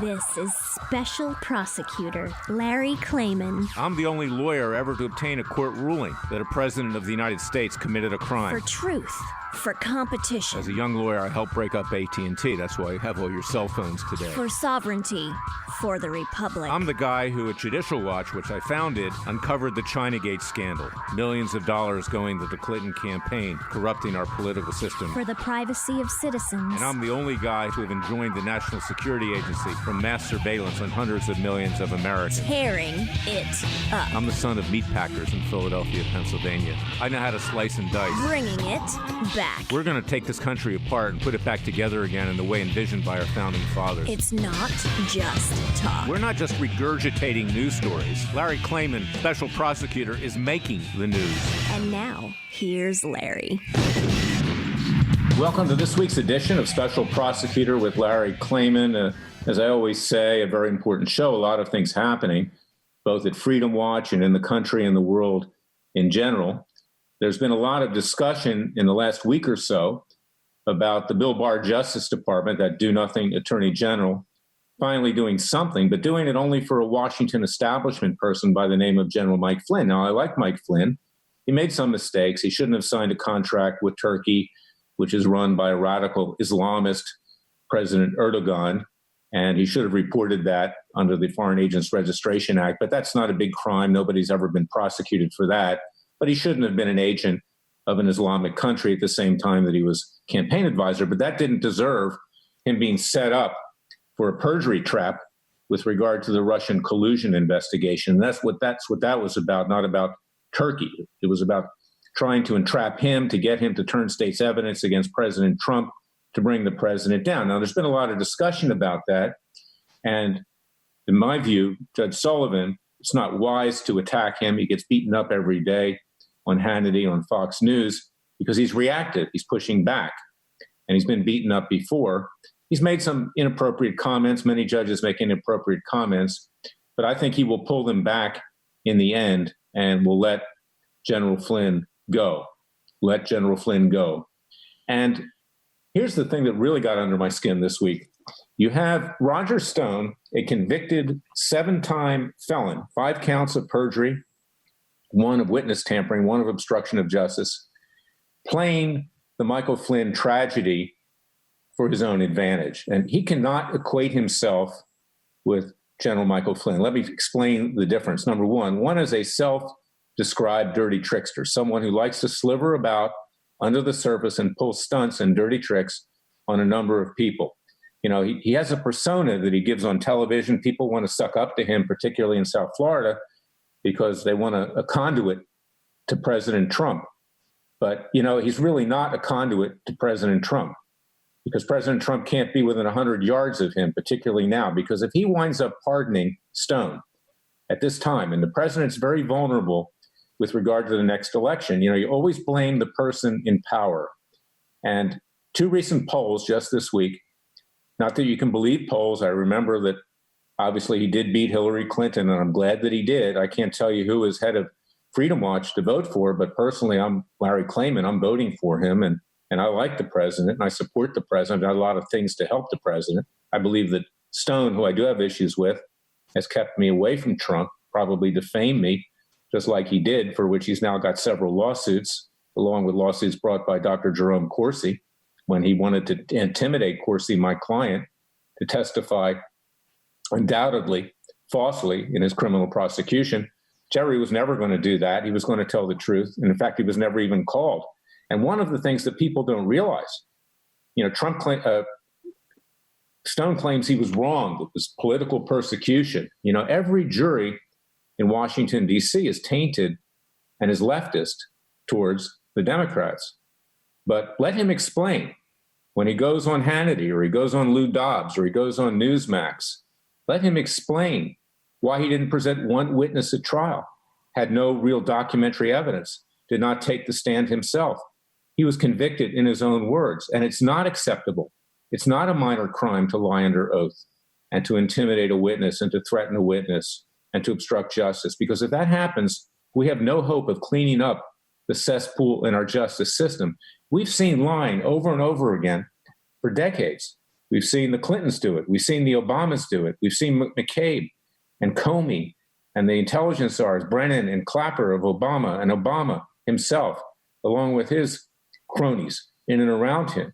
This is Special Prosecutor Larry Cliven. I'm the only lawyer ever to obtain a court ruling that a president of the United States committed a crime. For truth, for competition. As a young lawyer, I helped break up AT&T. That's why you have all your cell phones today. For sovereignty, for the Republic. I'm the guy who at Judicial Watch, which I founded, uncovered the Chinagate scandal. Millions of dollars going to the Clinton campaign, corrupting our political system. For the privacy of citizens. And I'm the only guy to have enjoined the National Security Agency from mass surveillance on hundreds of millions of Americans. Tearing it up. I'm the son of meat packers in Philadelphia, Pennsylvania. I know how to slice and dice. Bringing it back. We're going to take this country apart and put it back together again in the way envisioned by our founding fathers. It's not just talk. We're not just regurgitating news stories. Larry Cliven, special prosecutor, is making the news. And now, here's Larry. Welcome to this week's edition of Special Prosecutor with Larry Cliven. As I always say, a very important show. A lot of things happening, both at Freedom Watch and in the country and the world in general. There's been a lot of discussion in the last week or so about the Bill Barr Justice Department, that do-nothing Attorney General, finally doing something, but doing it only for a Washington establishment person by the name of General Mike Flynn. Now, I like Mike Flynn. He made some mistakes. He shouldn't have signed a contract with Turkey, which is run by a radical Islamist President Erdogan, and he should have reported that under the Foreign Agents Registration Act. But that's not a big crime. Nobody's ever been prosecuted for that. But he shouldn't have been an agent of an Islamic country at the same time that he was campaign advisor. But that didn't deserve him being set up for a perjury trap with regard to the Russian collusion investigation. That's what that was about, not about Turkey. It was about trying to entrap him, to get him to turn state's evidence against President Trump to bring the president down. Now, there's been a lot of discussion about that. And in my view, Judge Sullivan, it's not wise to attack him. He gets beaten up every day on Hannity, on Fox News, because he's reactive. He's pushing back. And he's been beaten up before. He's made some inappropriate comments. Many judges make inappropriate comments. But I think he will pull them back in the end and will let General Flynn go. Let General Flynn go. And here's the thing that really got under my skin this week. You have Roger Stone, a convicted 7-time felon, 5 counts of perjury, 1 of witness tampering, 1 of obstruction of justice, playing the Michael Flynn tragedy for his own advantage. And he cannot equate himself with General Michael Flynn. Let me explain the difference. Number one is a self-described dirty trickster, someone who likes to sliver about under the surface and pull stunts and dirty tricks on a number of people. You know, he has a persona that he gives on television. People want to suck up to him, particularly in South Florida, because they want a conduit to President Trump. But, you know, he's really not a conduit to President Trump, because President Trump can't be within 100 yards of him, particularly now, because if he winds up pardoning Stone at this time, and the president's very vulnerable with regard to the next election, you know, you always blame the person in power. And 2 recent polls just this week, not that you can believe polls. I remember that obviously he did beat Hillary Clinton, and I'm glad that he did. I can't tell you who is head of Freedom Watch to vote for, but personally, I'm Larry Cliven. I'm voting for him, and I like the president, and I support the president. I've done a lot of things to help the president. I believe that Stone, who I do have issues with, has kept me away from Trump, probably defamed me, just like he did, for which he's now got several lawsuits, along with lawsuits brought by Dr. Jerome Corsi, when he wanted to intimidate Corsi, my client, to testify undoubtedly falsely in his criminal prosecution. Jerry was never going to do that. He was going to tell the truth. And in fact, he was never even called. And one of the things that people don't realize, you know, Stone claims he was wrong. It was political persecution. You know, every jury in Washington, D.C. is tainted and is leftist towards the Democrats. But let him explain when he goes on Hannity, or he goes on Lou Dobbs, or he goes on Newsmax. Let him explain why he didn't present 1 witness at trial, had no real documentary evidence, did not take the stand himself. He was convicted in his own words, and it's not acceptable. It's not a minor crime to lie under oath and to intimidate a witness and to threaten a witness and to obstruct justice, because if that happens, we have no hope of cleaning up the cesspool in our justice system. We've seen lying over and over again for decades. We've seen the Clintons do it. We've seen the Obamas do it. We've seen McCabe and Comey and the intelligence czars, Brennan and Clapper of Obama, and Obama himself, along with his cronies in and around him.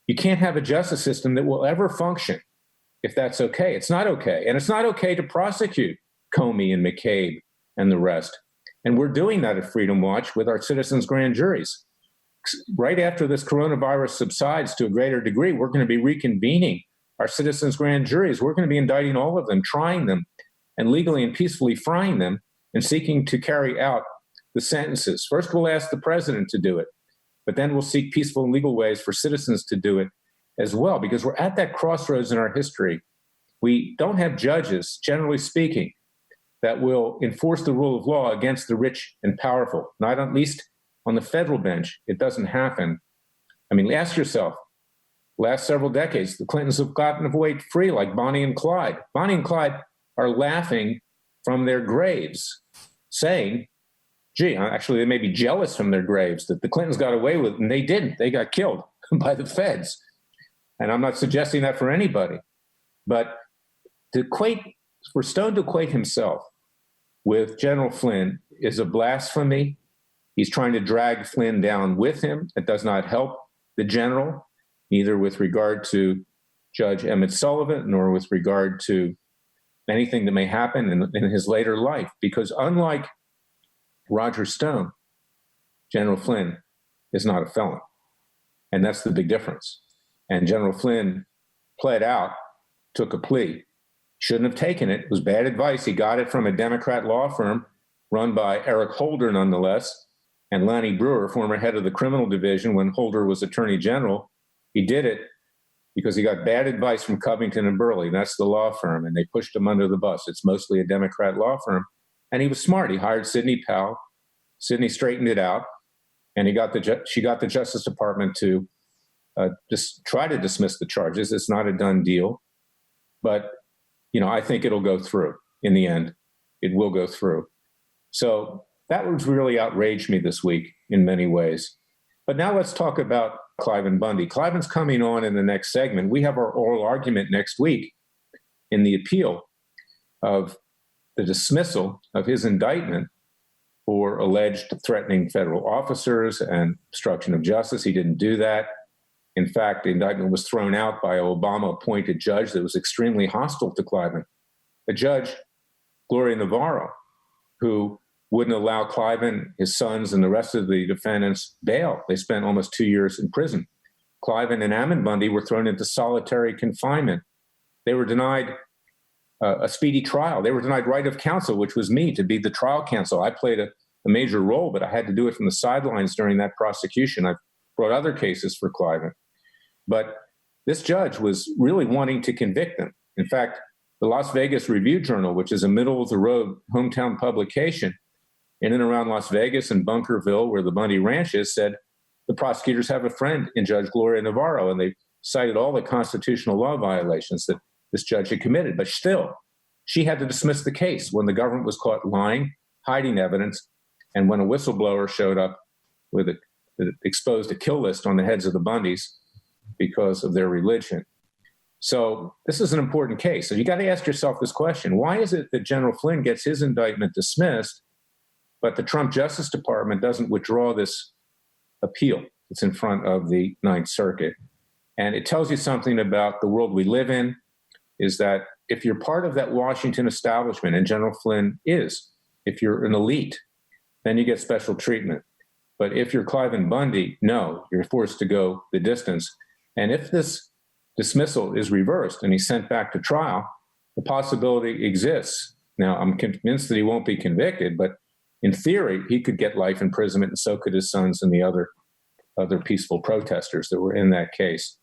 You can't have a justice system that will ever function if that's okay. It's not okay. And it's not okay to prosecute Comey and McCabe and the rest. And we're doing that at Freedom Watch with our citizens' grand juries. Right after this coronavirus subsides to a greater degree, we're going to be reconvening our citizens' grand juries. We're going to be indicting all of them, trying them, and legally and peacefully frying them and seeking to carry out the sentences. First, we'll ask the president to do it, but then we'll seek peaceful and legal ways for citizens to do it as well, because we're at that crossroads in our history. We don't have judges, generally speaking, that will enforce the rule of law against the rich and powerful, not at least on the federal bench. It doesn't happen. I mean, ask yourself, last several decades, the Clintons have gotten away free like Bonnie and Clyde. Bonnie and Clyde are laughing from their graves, saying, gee, actually, they may be jealous from their graves that the Clintons got away with it, and they didn't. They got killed by the feds. And I'm not suggesting that for anybody. But for Stone to equate himself with General Flynn is a blasphemy. He's trying to drag Flynn down with him. It does not help the general, neither with regard to Judge Emmett Sullivan, nor with regard to anything that may happen in his later life. Because unlike Roger Stone, General Flynn is not a felon. And that's the big difference. And General Flynn pled out, took a plea. Shouldn't have taken it. It was bad advice. He got it from a Democrat law firm run by Eric Holder, nonetheless, and Lanny Brewer, former head of the criminal division when Holder was attorney general. He did it because he got bad advice from Covington and Burley. That's the law firm, and they pushed him under the bus. It's mostly a Democrat law firm. And he was smart. He hired Sidney Powell. Sidney straightened it out, and she got the Justice Department to just try to dismiss the charges. It's not a done deal. But, I think it'll go through in the end. It will go through. So that was really outraged me this week in many ways. But now let's talk about Cliven Bundy. Cliven's coming on in the next segment. We have our oral argument next week in the appeal of the dismissal of his indictment for alleged threatening federal officers and obstruction of justice. He didn't do that. In fact, the indictment was thrown out by an Obama-appointed judge that was extremely hostile to Cliven, a judge, Gloria Navarro, who wouldn't allow Cliven, his sons, and the rest of the defendants bail. They spent almost 2 years in prison. Cliven and Ammon Bundy were thrown into solitary confinement. They were denied a speedy trial. They were denied right of counsel, which was me, to be the trial counsel. I played a major role, but I had to do it from the sidelines during that prosecution. I've brought other cases for Cliven. But this judge was really wanting to convict them. In fact, the Las Vegas Review-Journal, which is a middle-of-the-road hometown publication in and around Las Vegas and Bunkerville, where the Bundy Ranch is, said the prosecutors have a friend in Judge Gloria Navarro, and they cited all the constitutional law violations that this judge had committed. But still, she had to dismiss the case when the government was caught lying, hiding evidence, and when a whistleblower showed up with it exposed a kill list on the heads of the Bundys because of their religion. So this is an important case. So you got to ask yourself this question. Why is it that General Flynn gets his indictment dismissed, but the Trump Justice Department doesn't withdraw this appeal that's in front of the Ninth Circuit? And it tells you something about the world we live in, is that if you're part of that Washington establishment, and General Flynn is, if you're an elite, then you get special treatment. But if you're Cliven Bundy, no, you're forced to go the distance. And if this dismissal is reversed and he's sent back to trial, the possibility exists. Now, I'm convinced that he won't be convicted, but in theory, he could get life imprisonment, and so could his sons and the other peaceful protesters that were in that case.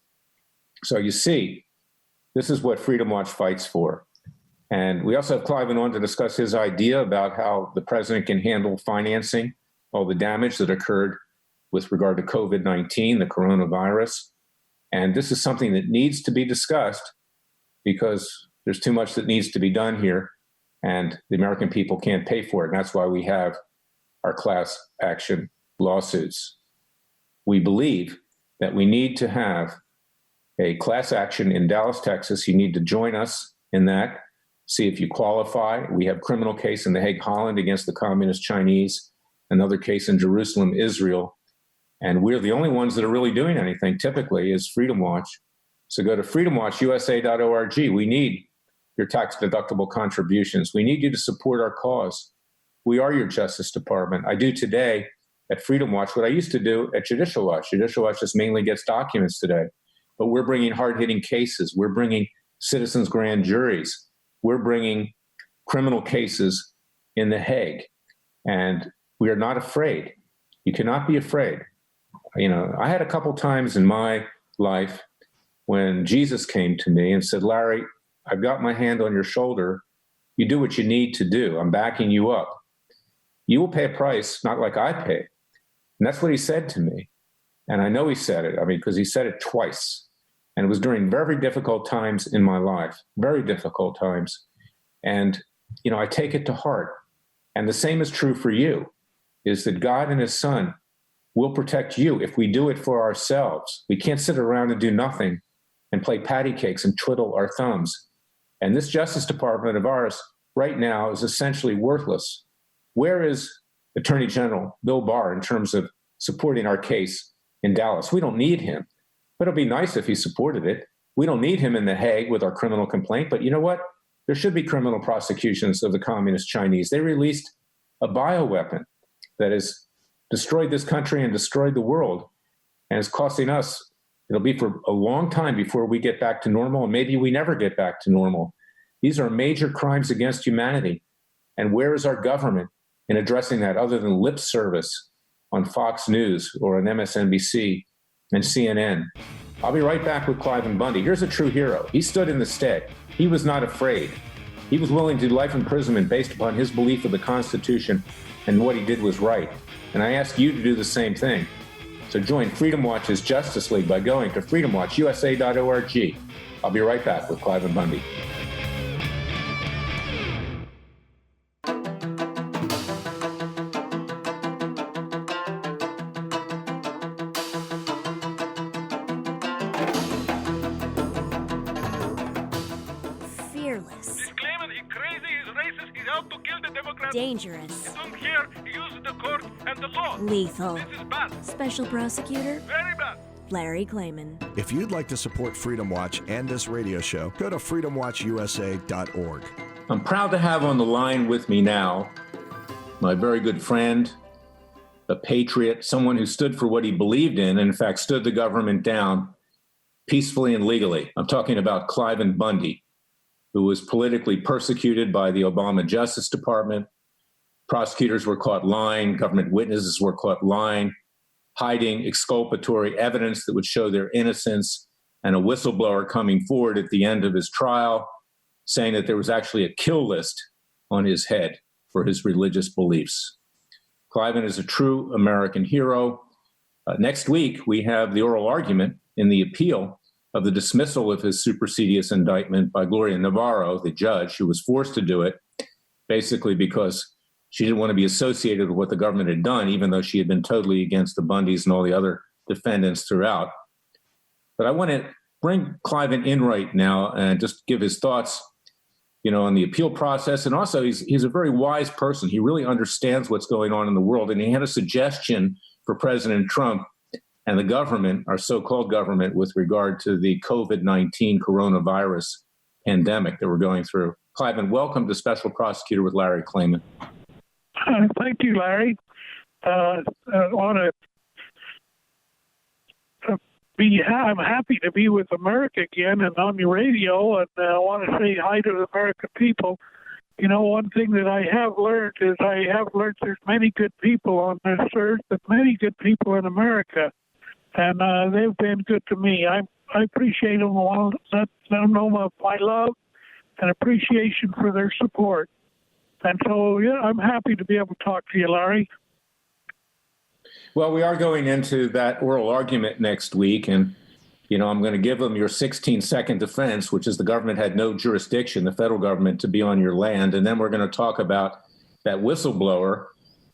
So you see, this is what Freedom Watch fights for. And we also have Cliven on to discuss his idea about how the president can handle financing all the damage that occurred with regard to COVID-19, the coronavirus. And this is something that needs to be discussed because there's too much that needs to be done here, and the American people can't pay for it. And that's why we have our class action lawsuits. We believe that we need to have a class action in Dallas, Texas. You need to join us in that, see if you qualify. We have a criminal case in The Hague, Holland against the Communist Chinese, another case in Jerusalem, Israel. And we're the only ones that are really doing anything, typically, is Freedom Watch. So go to freedomwatchusa.org. We need your tax-deductible contributions. We need you to support our cause. We are your Justice Department. I do today at Freedom Watch what I used to do at Judicial Watch. Judicial Watch just mainly gets documents today. But we're bringing hard-hitting cases. We're bringing citizens' grand juries. We're bringing criminal cases in The Hague. And we are not afraid. You cannot be afraid. You know, I had a couple times in my life when Jesus came to me and said, Larry, I've got my hand on your shoulder. You do what you need to do. I'm backing you up. You will pay a price, not like I paid. And that's what he said to me. And I know he said it, because he said it twice. And it was during very difficult times in my life, very difficult times. And, you know, I take it to heart. And the same is true for you, is that God and his son will protect you if we do it for ourselves. We can't sit around and do nothing and play patty cakes and twiddle our thumbs. And this Justice Department of ours right now is essentially worthless. Where is Attorney General Bill Barr in terms of supporting our case in Dallas? We don't need him, but it'd be nice if he supported it. We don't need him in The Hague with our criminal complaint, but you know what? There should be criminal prosecutions of the Communist Chinese. They released a bioweapon that has destroyed this country and destroyed the world, and it's costing us. It'll be for a long time before we get back to normal, and maybe we never get back to normal. These are major crimes against humanity. And where is our government in addressing that other than lip service on Fox News or on MSNBC and CNN? I'll be right back with Cliven Bundy. Here's a true hero. He stood in the stead. He was not afraid. He was willing to do life imprisonment based upon his belief of the Constitution, and what he did was right. And I ask you to do the same thing. So join Freedom Watch's Justice League by going to freedomwatchusa.org. I'll be right back with Cliven Bundy. Fearless. He's claiming he's crazy, he's racist, he's out to kill the Democrats. Dangerous. He don't care, he uses the court and the law. Lethal. This is bad. Special Prosecutor Very bad. Larry Cliven. If you'd like to support Freedom Watch and this radio show, go to freedomwatchusa.org. I'm proud to have on the line with me now my very good friend, a patriot, someone who stood for what he believed in, and in fact stood the government down peacefully and legally. I'm talking about Cliven Bundy, who was politically persecuted by the Obama Justice Department. Prosecutors were caught lying. Government witnesses were caught lying, hiding exculpatory evidence that would show their innocence, and a whistleblower coming forward at the end of his trial saying that there was actually a kill list on his head for his religious beliefs. Cliven is a true American hero. Next week, we have the oral argument in the appeal of the dismissal of his supersedious indictment by Gloria Navarro, the judge, who was forced to do it, basically because she didn't want to be associated with what the government had done, even though she had been totally against the Bundys and all the other defendants throughout. But I want to bring Cliven in right now and just give his thoughts, on the appeal process. And also, he's a very wise person. He really understands what's going on in the world. And he had a suggestion for President Trump and the government, our so-called government, with regard to the COVID-19 coronavirus pandemic that we're going through. Cliven, welcome to Special Prosecutor with Larry Cliven. Thank you, Larry. I'm happy to be with America again and on your radio, and I want to say hi to the American people. One thing that I have learned is there's many good people on this earth, but many good people in America, and they've been good to me. I appreciate them. I want to let them know of my love and appreciation for their support. And so, I'm happy to be able to talk to you, Larry. Well, we are going into that oral argument next week, and, I'm going to give them your 16-second defense, which is the government had no jurisdiction, the federal government, to be on your land. And then we're going to talk about that whistleblower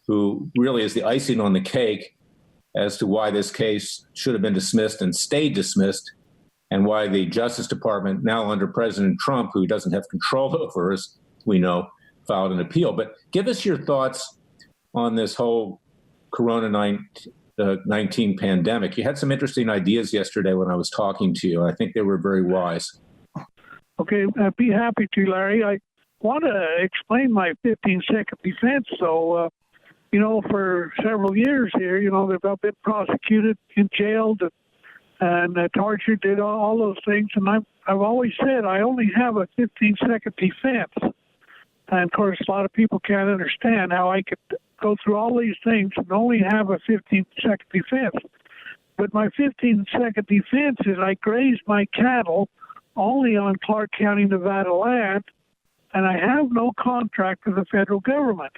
who really is the icing on the cake as to why this case should have been dismissed and stayed dismissed and why the Justice Department, now under President Trump, who doesn't have control over, as we know, filed an appeal. But give us your thoughts on this whole Corona-19 pandemic. You had some interesting ideas yesterday when I was talking to you. I think they were very wise. Okay, I'd be happy to, Larry. I want to explain my 15-second defense. So, for several years here, they've been prosecuted and jailed and tortured, did all those things. And I've always said I only have a 15-second defense. And, of course, a lot of people can't understand how I could go through all these things and only have a 15-second defense. But my 15-second defense is I grazed my cattle only on Clark County, Nevada land, and I have no contract with the federal government.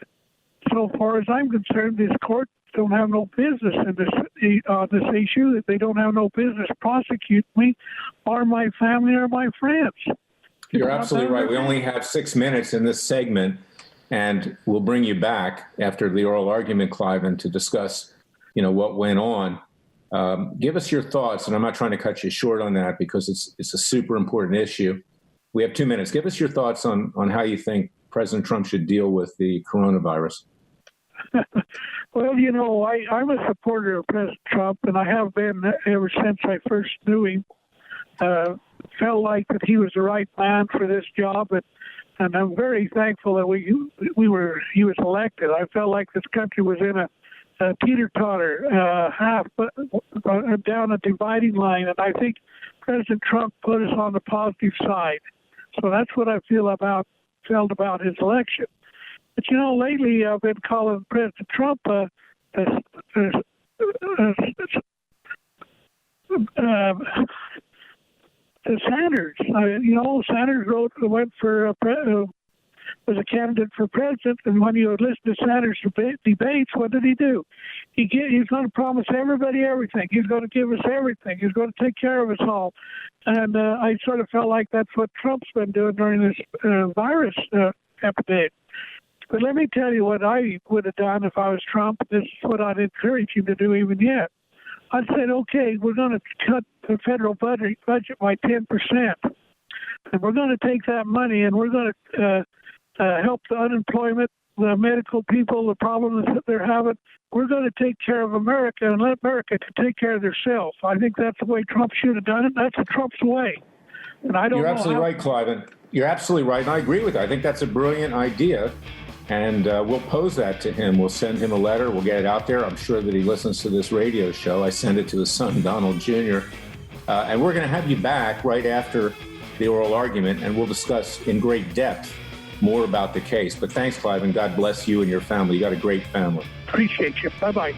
So far as I'm concerned, this court don't have no business in this issue. They don't have no business prosecuting me or my family or my friends. You're absolutely right. We only have 6 minutes in this segment, and we'll bring you back after the oral argument, Cliven, to discuss, what went on. Give us your thoughts, and I'm not trying to cut you short on that because it's a super important issue. We have 2 minutes. Give us your thoughts on how you think President Trump should deal with the coronavirus. Well, I'm a supporter of President Trump, and I have been ever since I first knew him. Felt like that he was the right man for this job, and I'm very thankful that he was elected. I felt like this country was in a teeter-totter, half down a dividing line, and I think President Trump put us on the positive side. So that's what I felt about his election. But lately I've been calling President Trump Sanders. Sanders went for was a candidate for president, and when you listen to Sanders' debates, what did he do? He's going to promise everybody everything. He's going to give us everything. He's going to take care of us all. And I sort of felt like that's what Trump's been doing during this virus epidemic. But let me tell you what I would have done if I was Trump. This is what I'd encourage him to do even yet. I said, okay, we're going to cut the federal budget by 10%. And we're going to take that money and we're going to help the unemployment, the medical people, the problems that they're having. We're going to take care of America and let America take care of themselves. I think that's the way Trump should have done it. That's Trump's way. And I don't You're know absolutely right, Cliven. You're absolutely right, and I agree with that. I think that's a brilliant idea. And we'll pose that to him. We'll send him a letter. We'll get it out there. I'm sure that he listens to this radio show. I send it to his son, Donald Jr. And we're going to have you back right after the oral argument, and we'll discuss in great depth more about the case. But thanks, Cliven. God bless you and your family. You got a great family. Appreciate you. Bye-bye.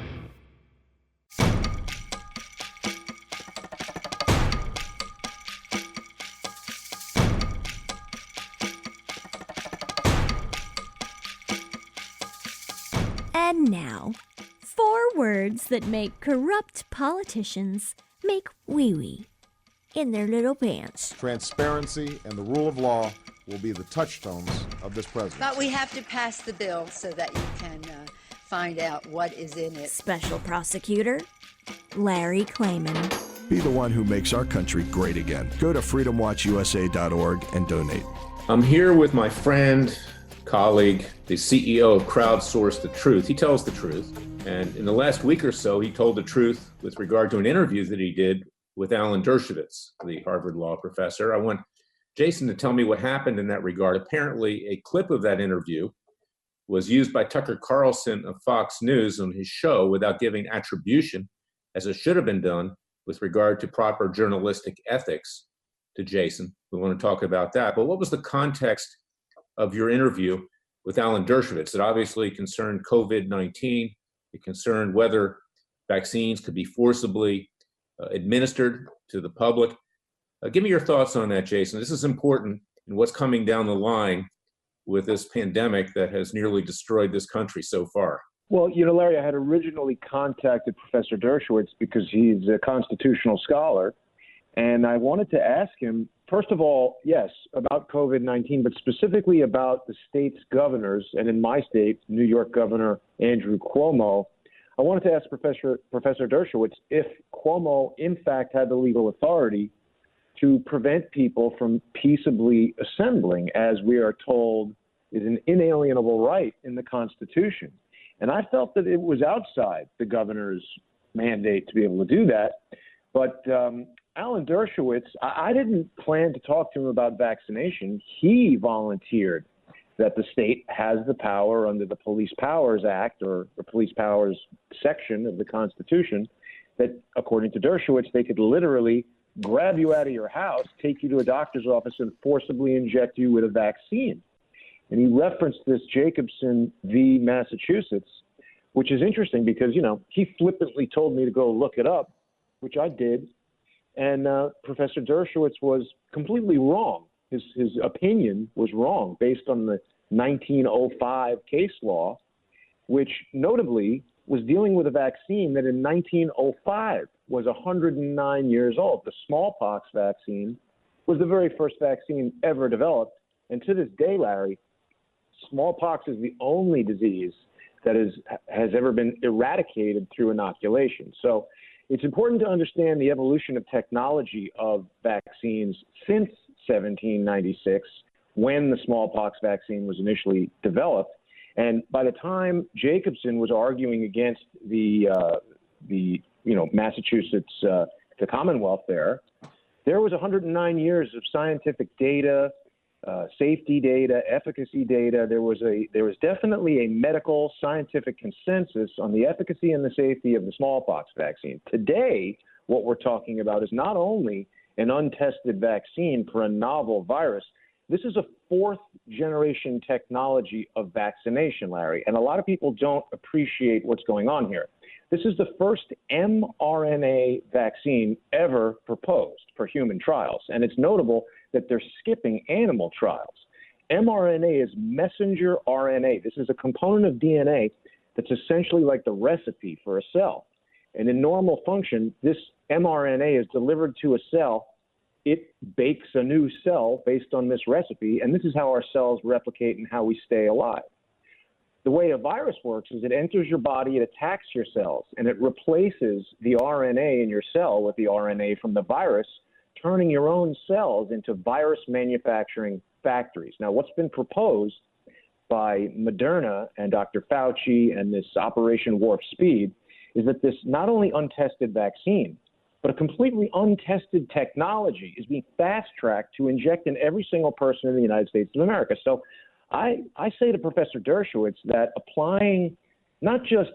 And now, 4 words that make corrupt politicians make wee-wee in their little pants. Transparency and the rule of law will be the touchstones of this presidency. But we have to pass the bill so that you can find out what is in it. Special Prosecutor Larry Cliven. Be the one who makes our country great again. Go to freedomwatchusa.org and donate. I'm here with my friend, colleague, the CEO of Crowdsource the Truth. He tells the truth. And in the last week or so, he told the truth with regard to an interview that he did with Alan Dershowitz, the Harvard law professor. I want Jason to tell me what happened in that regard. Apparently, a clip of that interview was used by Tucker Carlson of Fox News on his show without giving attribution, as it should have been done, with regard to proper journalistic ethics to Jason. We want to talk about that. But what was the context of your interview with Alan Dershowitz? It obviously concerned COVID-19. It concerned whether vaccines could be forcibly administered to the public. Give me your thoughts on that, Jason. This is important in what's coming down the line with this pandemic that has nearly destroyed this country so far. Well, Larry, I had originally contacted Professor Dershowitz because he's a constitutional scholar, and I wanted to ask him, first of all, yes, about COVID-19, but specifically about the state's governors, and in my state, New York Governor Andrew Cuomo. I wanted to ask Professor Dershowitz if Cuomo, in fact, had the legal authority to prevent people from peaceably assembling, as we are told is an inalienable right in the Constitution. And I felt that it was outside the governor's mandate to be able to do that. But Alan Dershowitz, I didn't plan to talk to him about vaccination. He volunteered that the state has the power under the Police Powers Act, or the Police Powers section of the Constitution, that according to Dershowitz, they could literally grab you out of your house, take you to a doctor's office, and forcibly inject you with a vaccine. And he referenced this Jacobson v. Massachusetts, which is interesting because, he flippantly told me to go look it up, which I did. And Professor Dershowitz was completely wrong. His opinion was wrong based on the 1905 case law, which notably was dealing with a vaccine that in 1905 was 109 years old. The smallpox vaccine was the very first vaccine ever developed. And to this day, Larry, smallpox is the only disease that has ever been eradicated through inoculation. So it's important to understand the evolution of technology of vaccines since 1796, when the smallpox vaccine was initially developed. And by the time Jacobson was arguing against the Massachusetts, the Commonwealth there was 109 years of scientific data, safety data, efficacy data. There was definitely a medical scientific consensus on the efficacy and the safety of the smallpox vaccine. Today, what we're talking about is not only an untested vaccine for a novel virus. This is a fourth generation technology of vaccination, Larry, and a lot of people don't appreciate what's going on here. This is the first mRNA vaccine ever proposed for human trials, and it's notable that they're skipping animal trials. mRNA is messenger RNA. This is a component of DNA that's essentially like the recipe for a cell. And in normal function, this mRNA is delivered to a cell. It bakes a new cell based on this recipe, and this is how our cells replicate and how we stay alive. The way a virus works is it enters your body, it attacks your cells, and it replaces the RNA in your cell with the RNA from the virus, turning your own cells into virus manufacturing factories. Now, what's been proposed by Moderna and Dr. Fauci and this Operation Warp Speed is that this not only untested vaccine, but a completely untested technology is being fast-tracked to inject in every single person in the United States of America. So I say to Professor Dershowitz that applying not just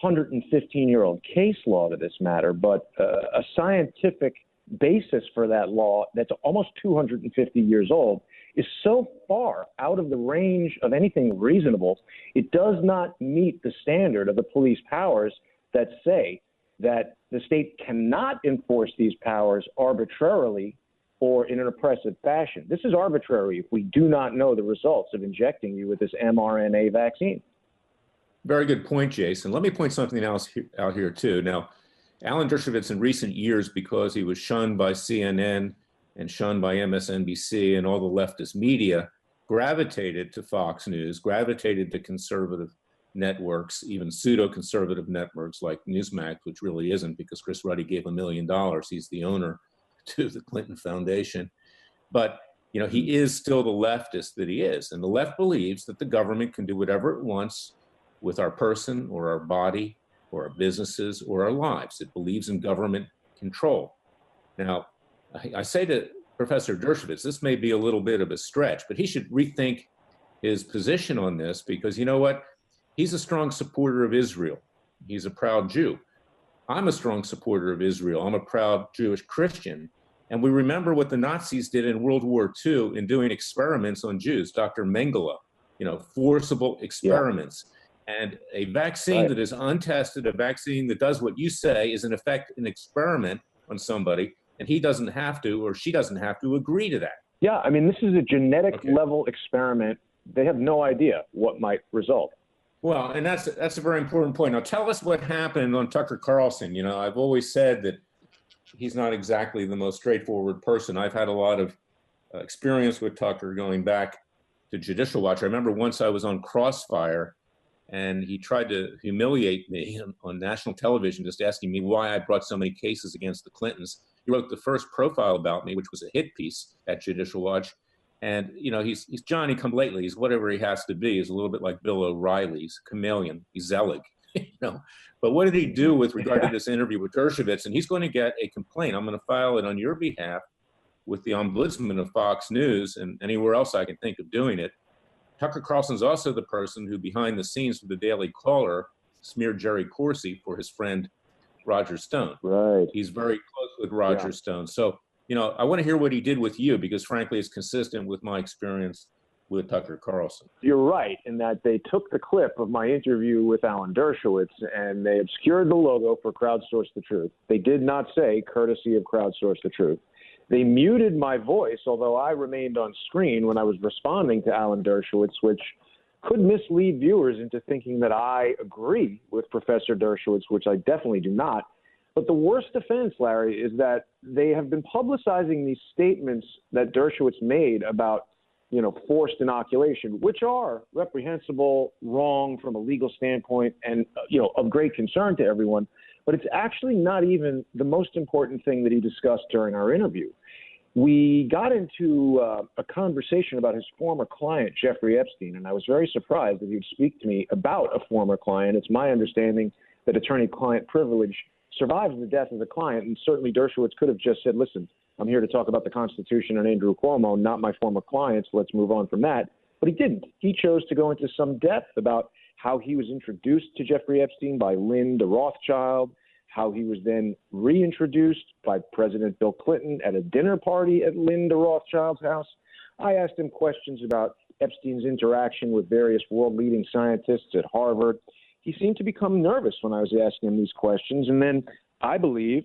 115-year-old case law to this matter, but a scientific basis for that law that's almost 250 years old is so far out of the range of anything reasonable, it does not meet the standard of the police powers that say that the state cannot enforce these powers arbitrarily or in an oppressive fashion. This is arbitrary if we do not know the results of injecting you with this mRNA vaccine. Very good point, Jason. Let me point something else out here, too. Now, Alan Dershowitz in recent years, because he was shunned by CNN and shunned by MSNBC and all the leftist media, gravitated to Fox News, gravitated to conservative networks, even pseudo-conservative networks like Newsmax, which really isn't because Chris Ruddy gave $1 million. He's the owner to the Clinton Foundation. But, he is still the leftist that he is. And the left believes that the government can do whatever it wants with our person or our body or our businesses or our lives. It believes in government control. Now, I say to Professor Dershowitz, this may be a little bit of a stretch, but he should rethink his position on this because you know what? He's a strong supporter of Israel. He's a proud Jew. I'm a strong supporter of Israel. I'm a proud Jewish Christian. And we remember what the Nazis did in World War II in doing experiments on Jews, Dr. Mengele, forcible experiments. Yeah. And a vaccine that is untested, a vaccine that does what you say is in effect an experiment on somebody, and he doesn't have to or she doesn't have to agree to that. Yeah, I mean, this is a genetic level experiment. They have no idea what might result. Well, and that's a very important point. Now, tell us what happened on Tucker Carlson. I've always said that he's not exactly the most straightforward person. I've had a lot of experience with Tucker going back to Judicial Watch. I remember once I was on Crossfire, and he tried to humiliate me on national television, just asking me why I brought so many cases against the Clintons. He wrote the first profile about me, which was a hit piece at Judicial Watch. And, he's Johnny come lately. He's whatever he has to be. He's a little bit like Bill O'Reilly. He's a chameleon. He's Zelig, But what did he do with regard to this interview with Dershowitz? And he's going to get a complaint. I'm going to file it on your behalf with the ombudsman of Fox News and anywhere else I can think of doing it. Tucker Carlson's also the person who, behind the scenes for the Daily Caller, smeared Jerry Corsi for his friend Roger Stone. Right. He's very close with Roger Stone. So, I want to hear what he did with you, because frankly, it's consistent with my experience with Tucker Carlson. You're right in that they took the clip of my interview with Alan Dershowitz and they obscured the logo for Crowdsource the Truth. They did not say courtesy of Crowdsource the Truth. They muted my voice, although I remained on screen when I was responding to Alan Dershowitz, which could mislead viewers into thinking that I agree with Professor Dershowitz, which I definitely do not. But the worst offense, Larry, is that they have been publicizing these statements that Dershowitz made about, forced inoculation, which are reprehensible, wrong from a legal standpoint, and, of great concern to everyone. But it's actually not even the most important thing that he discussed during our interview. We got into a conversation about his former client, Jeffrey Epstein, and I was very surprised that he would speak to me about a former client. It's my understanding that attorney-client privilege survives the death of the client, and certainly Dershowitz could have just said, listen, I'm here to talk about the Constitution and Andrew Cuomo, not my former clients. Let's move on from that. But he didn't. He chose to go into some depth about how he was introduced to Jeffrey Epstein by Linda Rothschild, how he was then reintroduced by President Bill Clinton at a dinner party at Linda Rothschild's house. I asked him questions about Epstein's interaction with various world-leading scientists at Harvard. He seemed to become nervous when I was asking him these questions. And then I believe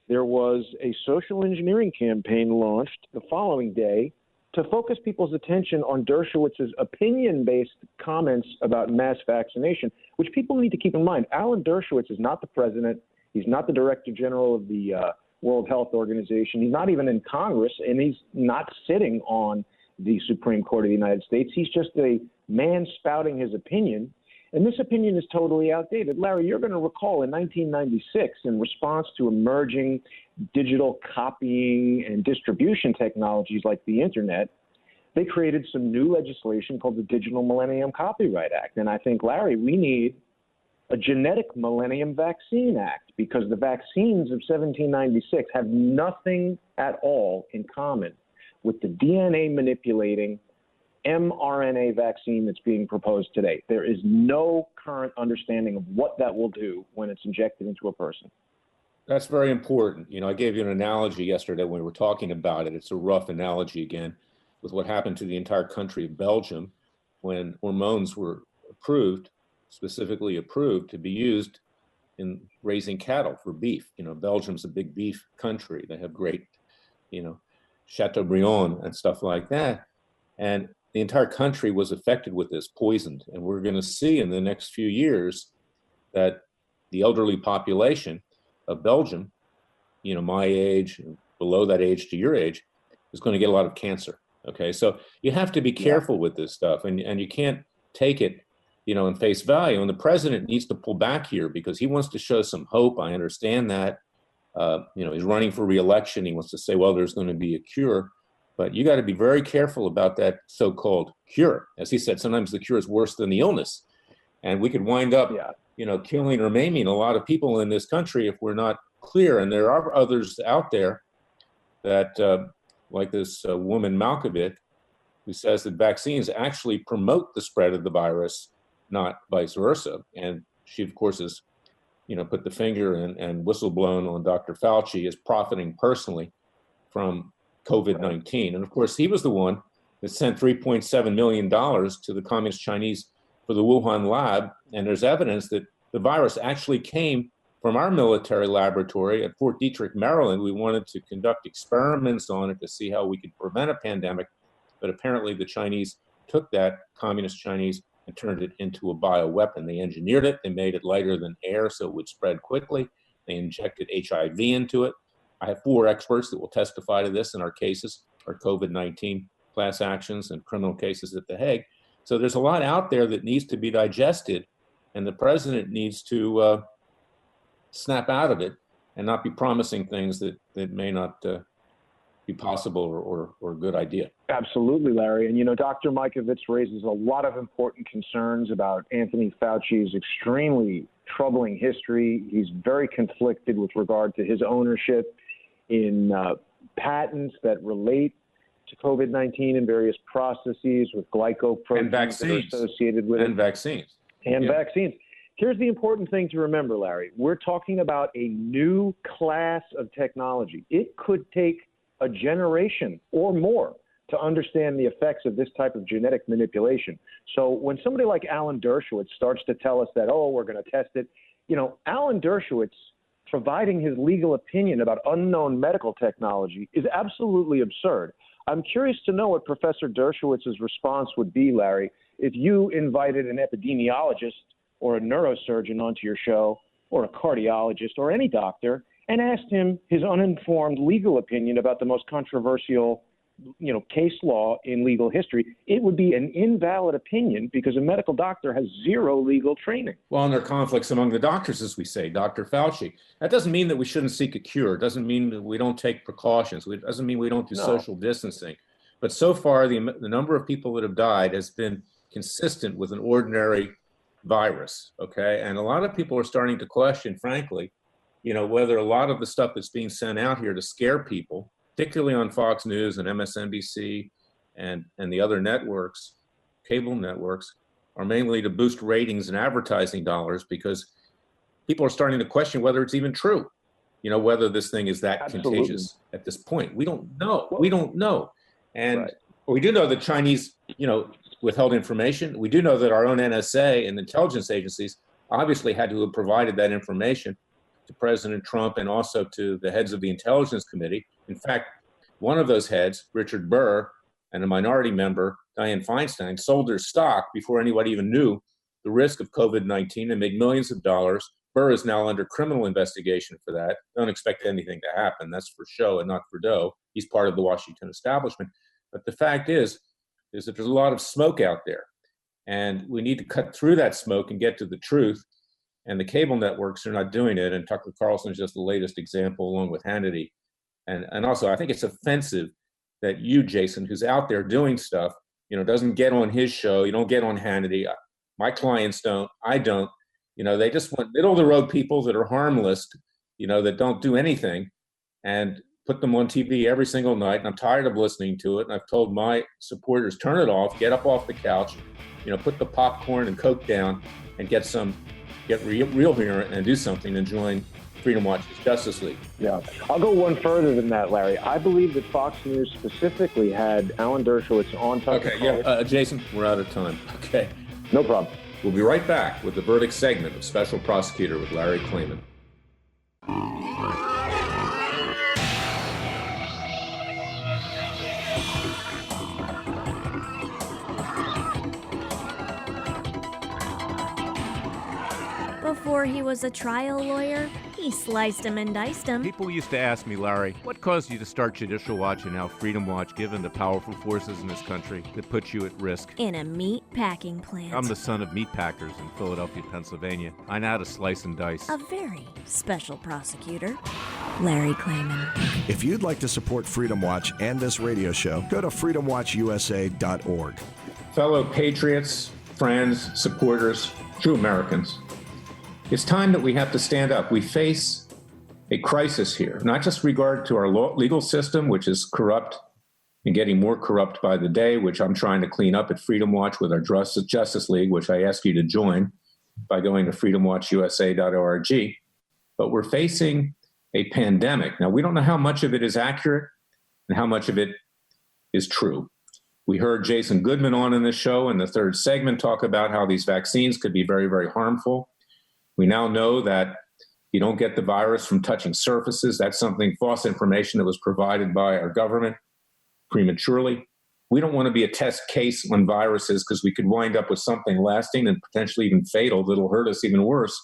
there was a social engineering campaign launched the following day to focus people's attention on Dershowitz's opinion-based comments about mass vaccination, which people need to keep in mind. Alan Dershowitz is not the president. He's not the director general of the World Health Organization. He's not even in Congress, and he's not sitting on the Supreme Court of the United States. He's just a man spouting his opinion, and this opinion is totally outdated. Larry, you're going to recall in 1996, in response to emerging digital copying and distribution technologies like the Internet, they created some new legislation called the Digital Millennium Copyright Act. And I think, Larry, we need a genetic millennium vaccine act, because the vaccines of 1796 have nothing at all in common with the DNA manipulating mRNA vaccine that's being proposed today. There is no current understanding of what that will do when it's injected into a person. That's very important. I gave you an analogy yesterday when we were talking about it. It's a rough analogy again with what happened to the entire country of Belgium when hormones were approved, specifically approved to be used in raising cattle for beef. Belgium's a big beef country. They have great, Chateaubriand and stuff like that. And the entire country was affected with this, poisoned. And we're going to see in the next few years that the elderly population of Belgium, my age, below that age to your age, is going to get a lot of cancer. Okay, so you have to be careful with this stuff, and you can't take it, in face value. And the president needs to pull back here because he wants to show some hope. I understand that. He's running for re-election. He wants to say, well, there's going to be a cure. But you got to be very careful about that so-called cure. As he said, sometimes the cure is worse than the illness. And we could wind up, killing or maiming a lot of people in this country if we're not clear. And there are others out there that, like this woman Malkovich, who says that vaccines actually promote the spread of the virus, not vice versa. And she, of course, has, put the finger and whistleblown on Dr. Fauci as profiting personally from COVID-19. And of course, he was the one that sent $3.7 million to the Communist Chinese for the Wuhan lab. And there's evidence that the virus actually came from our military laboratory at Fort Detrick, Maryland. We wanted to conduct experiments on it to see how we could prevent a pandemic. But apparently the Chinese took that, Communist Chinese, and turned it into a bioweapon. They engineered it. They made it lighter than air so it would spread quickly. They injected HIV into it. I have 4 experts that will testify to this in our cases, our COVID-19 class actions and criminal cases at The Hague. So there's a lot out there that needs to be digested, and the president needs to snap out of it and not be promising things that may not be possible or a good idea. Absolutely, Larry. And, Dr. Mikovits raises a lot of important concerns about Anthony Fauci's extremely troubling history. He's very conflicted with regard to his ownership in patents that relate to COVID-19 and various processes with glycoproteins that are associated with it. And vaccines. And vaccines. Here's the important thing to remember, Larry. We're talking about a new class of technology. It could take a generation or more to understand the effects of this type of genetic manipulation. So when somebody like Alan Dershowitz starts to tell us that, we're going to test it, Alan Dershowitz providing his legal opinion about unknown medical technology is absolutely absurd. I'm curious to know what Professor Dershowitz's response would be, Larry, if you invited an epidemiologist or a neurosurgeon onto your show, or a cardiologist or any doctor, and asked him his uninformed legal opinion about the most controversial, case law in legal history. It would be an invalid opinion because a medical doctor has zero legal training. Well, and there are conflicts among the doctors, as we say, Dr. Fauci. That doesn't mean that we shouldn't seek a cure. It doesn't mean that we don't take precautions. It doesn't mean we don't do social distancing. But so far, the number of people that have died has been consistent with an ordinary virus, okay? And a lot of people are starting to question, frankly, whether a lot of the stuff that's being sent out here to scare people, particularly on Fox News and MSNBC and the other networks, cable networks, are mainly to boost ratings and advertising dollars, because people are starting to question whether it's even true, whether this thing is that contagious at this point. We don't know. We don't know. And we do know that Chinese, withheld information. We do know that our own NSA and intelligence agencies obviously had to have provided that information to President Trump and also to the heads of the Intelligence Committee. In fact, one of those heads, Richard Burr, and a minority member, Dianne Feinstein, sold their stock before anybody even knew the risk of COVID-19 and made millions of dollars. Burr is now under criminal investigation for that. Don't expect anything to happen. That's for show and not for dough. He's part of the Washington establishment. But the fact is that there's a lot of smoke out there. And we need to cut through that smoke and get to the truth. And the cable networks are not doing it. And Tucker Carlson is just the latest example, along with Hannity. And also, I think it's offensive that you, Jason, who's out there doing stuff, doesn't get on his show. You don't get on Hannity. My clients don't. I don't. They just want middle-of-the-road people that are harmless, that don't do anything, and put them on TV every single night. And I'm tired of listening to it. And I've told my supporters, turn it off, get up off the couch, put the popcorn and Coke down, and get real here and do something and join Freedom Watch's Justice League. Yeah. I'll go one further than that, Larry. I believe that Fox News specifically had Alan Dershowitz on Tucker Carlson. Jason, we're out of time. Okay. No problem. We'll be right back with the verdict segment of Special Prosecutor with Larry Cliven. Before he was a trial lawyer, he sliced him and diced him. People used to ask me, Larry, what caused you to start Judicial Watch and now Freedom Watch, given the powerful forces in this country that put you at risk? In a meat packing plant. I'm the son of meat packers in Philadelphia, Pennsylvania. I know how to slice and dice. A very special prosecutor, Larry Cliven. If you'd like to support Freedom Watch and this radio show, go to freedomwatchusa.org. Fellow patriots, friends, supporters, true Americans, it's time that we have to stand up. We face a crisis here, not just regard to our legal system, which is corrupt and getting more corrupt by the day, which I'm trying to clean up at Freedom Watch with our Justice League, which I ask you to join by going to freedomwatchusa.org. But we're facing a pandemic. Now, we don't know how much of it is accurate and how much of it is true. We heard Jason Goodman on in this show in the third segment talk about how these vaccines could be very, very harmful. We now know that you don't get the virus from touching surfaces. That's false information that was provided by our government prematurely. We don't want to be a test case on viruses because we could wind up with something lasting and potentially even fatal that'll hurt us even worse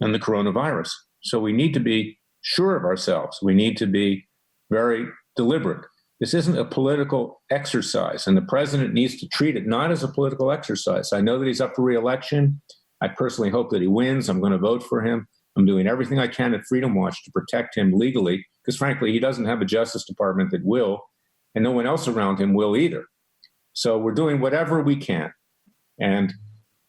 than the coronavirus. So we need to be sure of ourselves. We need to be very deliberate. This isn't a political exercise, and the president needs to treat it not as a political exercise. I know that he's up for re-election. I personally hope that he wins. I'm going to vote for him. I'm doing everything I can at Freedom Watch to protect him legally, because frankly, he doesn't have a Justice Department that will, and no one else around him will either. So we're doing whatever we can. And,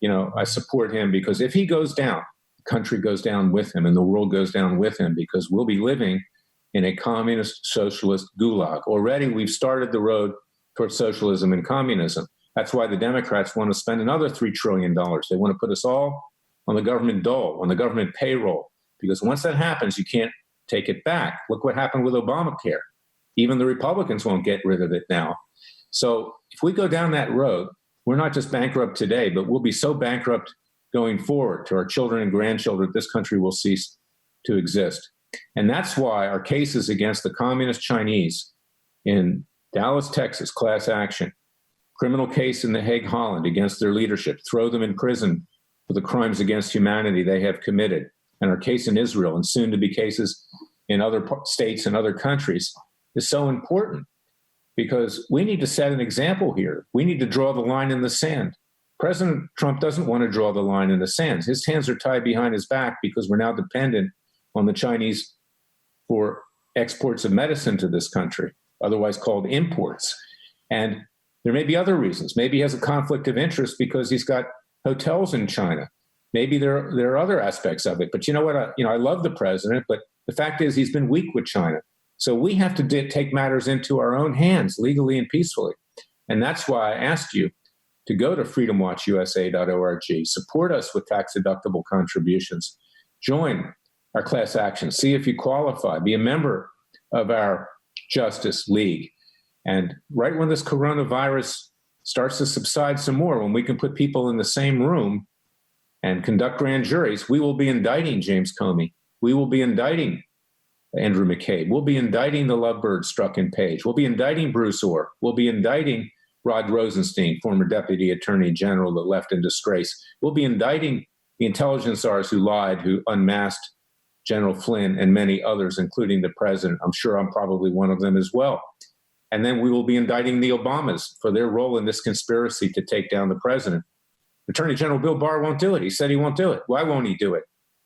I support him, because if he goes down, the country goes down with him and the world goes down with him, because we'll be living in a communist socialist gulag. Already we've started the road towards socialism and communism. That's why the Democrats want to spend another $3 trillion. They want to put us all on the government dole, on the government payroll, because once that happens, you can't take it back. Look what happened with Obamacare. Even the Republicans won't get rid of it now. So if we go down that road, we're not just bankrupt today, but we'll be so bankrupt going forward to our children and grandchildren, this country will cease to exist. And that's why our cases against the communist Chinese in Dallas, Texas, class action, criminal case in The Hague, Holland against their leadership, throw them in prison for the crimes against humanity they have committed, and our case in Israel and soon to be cases in other states and other countries is so important, because we need to set an example here. We need to draw the line in the sand. President Trump doesn't want to draw the line in the sand. His hands are tied behind his back because we're now dependent on the Chinese for exports of medicine to this country, otherwise called imports. And there may be other reasons. Maybe he has a conflict of interest because he's got hotels in China. Maybe there are other aspects of it. But you know what? I love the president, but the fact is he's been weak with China. So we have to take matters into our own hands legally and peacefully. And that's why I asked you to go to freedomwatchusa.org, support us with tax-deductible contributions, join our class action, see if you qualify, be a member of our Justice League. And right when this coronavirus starts to subside some more, when we can put people in the same room and conduct grand juries, we will be indicting James Comey. We will be indicting Andrew McCabe. We'll be indicting the lovebirds Strzok Page. We'll be indicting Bruce Orr. We'll be indicting Rod Rosenstein, former Deputy Attorney General that left in disgrace. We'll be indicting the intelligence czars who lied, who unmasked General Flynn and many others, including the president. I'm sure I'm probably one of them as well. And then we will be indicting the Obamas for their role in this conspiracy to take down the president. Attorney General Bill Barr won't do it. He said he won't do it. Why won't he do it?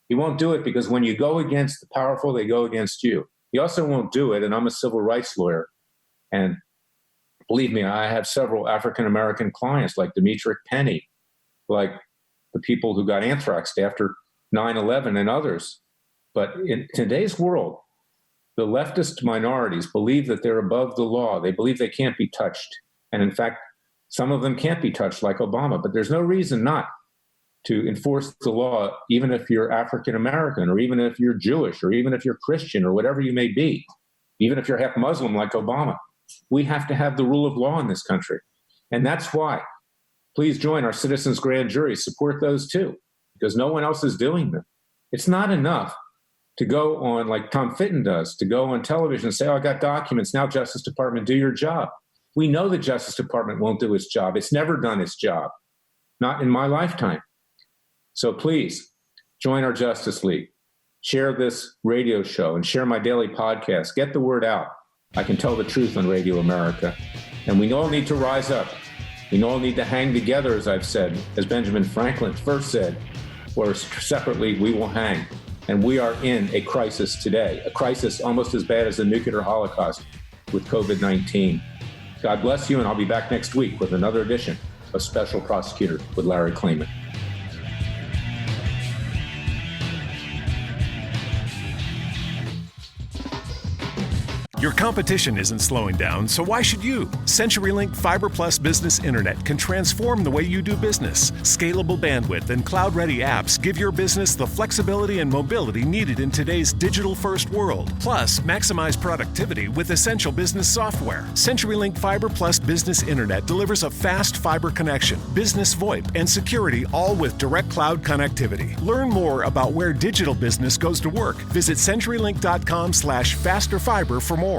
He won't do it because when you go against the powerful, they go against you. He also won't do it, and I'm a civil rights lawyer. And believe me, I have several African-American clients like Demetric Penny, like the people who got anthraxed after 9/11 and others. But in today's world, the leftist minorities believe that they're above the law. They believe they can't be touched. And in fact, some of them can't be touched like Obama, but there's no reason not to enforce the law, even if you're African-American, or even if you're Jewish, or even if you're Christian, or whatever you may be, even if you're half Muslim like Obama. We have to have the rule of law in this country. And that's why, please join our citizens' grand juries, support those too, because no one else is doing them. It's not enough to go on, like Tom Fitton does, to go on television and say, I got documents, now Justice Department, do your job. We know the Justice Department won't do its job. It's never done its job, not in my lifetime. So please join our Justice League, share this radio show, and share my daily podcast. Get the word out. I can tell the truth on Radio America. And we all need to rise up. We all need to hang together, as I've said, as Benjamin Franklin first said, or separately, we will hang. And we are in a crisis today, a crisis almost as bad as the nuclear holocaust with COVID-19. God bless you, and I'll be back next week with another edition of Special Prosecutor with Larry Cliven. Your competition isn't slowing down, so why should you? CenturyLink Fiber Plus Business Internet can transform the way you do business. Scalable bandwidth and cloud-ready apps give your business the flexibility and mobility needed in today's digital-first world. Plus, maximize productivity with essential business software. CenturyLink Fiber Plus Business Internet delivers a fast fiber connection, business VoIP, and security, all with direct cloud connectivity. Learn more about where digital business goes to work. Visit CenturyLink.com/fasterfiber for more.